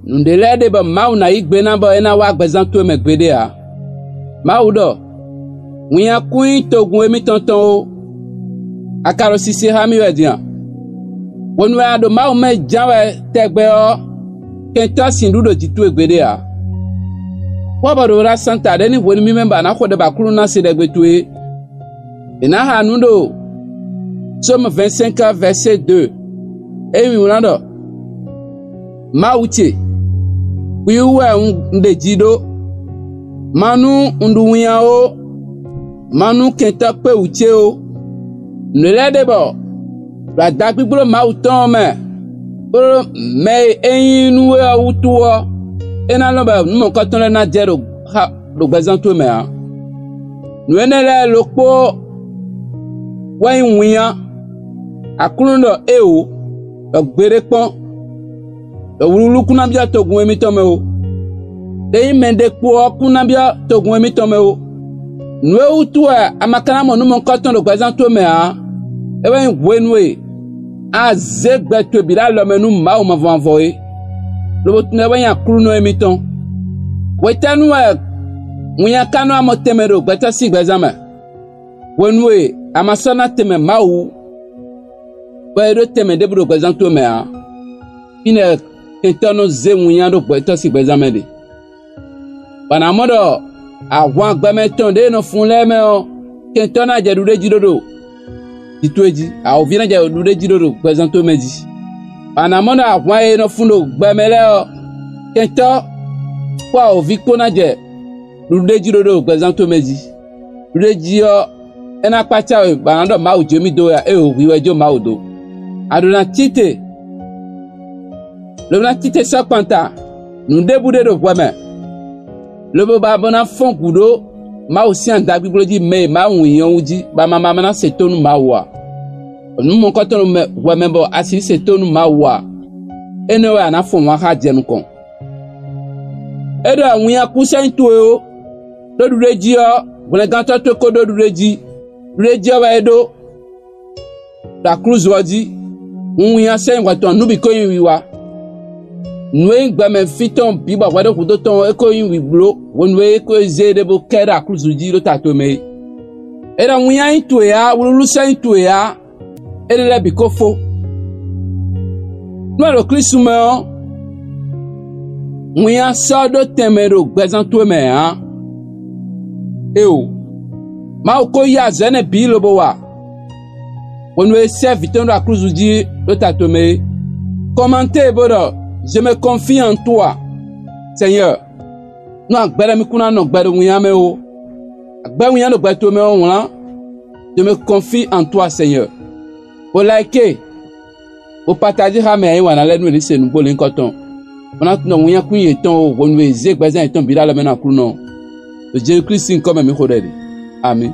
Nundele de ba mau na igbe na ba ena wa gbezanto me gbede a. Mau do. Wiya kuin togun emi tonton o. Akaro sisi ha mi wedian. Wonu ado mau me jawe tegbe o. Kenta sindudo jitu egbede a. Wabado ra santa deni woni mi memba na khode ba kuru na se degbe tuwe. Ena ha nundo. Somme 25 verset 2. Emi unado. Mauche. Wiwe nde jido. Manu nduwiya o. Manu kenta pe uche o. Nele debo. La dagbiblo mauton me. Bro me eyinuwe awutuwa. Ena loba numo katone na jero ha do gbezanto me a. Nuenele lokpo wa inwiya. Akurundo eo. Do gbere pon. Do wulu kuna bia togun emi tome o. Dey mende po kuna bia togun emi tome o. Nwe utua amakana mo numo katon do gbezanto me a. Ewe wenwe a zegbe to bi la lo menu ma o ma vanvoe. Lo tune we yan kru no emi ton. We tanu e muya kanu amotemero gbeta si gbezama. Wenwe amasana teme ma o. We do teme de bro gbezanto me a. Ine kentano ze muya do gbeta si gbezama de. Bana modo awan gbemeton de no funle me o. Kentana jedude jidodo. Titueji a ovina ja dude jidodo gbezanto meji. Bana modo awan e no fundo gbemele o. Kento kwa ovikona je dude jidodo gbezanto meji. Dude jio ena pacha we banado ma ujomi do ya e o wiwejo ma odo. Adona tite. Lona tite sokpanta. Nunde bude do kwame. Lobo babona fonkudo ma osi anda gbigloji me ma wiyan uji ba mama na setonu ma wa. Numo kotonu me wa membo asi setonu ma wa. Ene wa na fon wa ha jenu kon. Edo wiyan kusa ntu o. Do dureji o, bone ganto to ko do dureji. Dureji wa edo. Da cruz waji. Wiyan se ngwato nubi ko yin wiwa. Nwe gbame fiton biba wado kudo ton eko yin wiblo wonwe eko zede bo kera kruzuji lo tatome era muya into ya wulu sa into ya ele bikofo no lo krisume o muya sodo temero gbezanto me ha ma ko ya zene bi lo bo wa wonwe se fiton lo kruzuji lo tatome commenter bodo. Je me confie en toi, Seigneur. Non, agbere mi kuna no agbere wunyame o. Agbere wunyame no agbere me o wala. Je me confie en toi, Seigneur. O like, o partager ha me wana le nu ni se nu bole nkoton. Ona no wunya kun ye ton o wonu eze gbezan ton bi la le me na kru no. Jésus Christ comme mi khodede. Amen.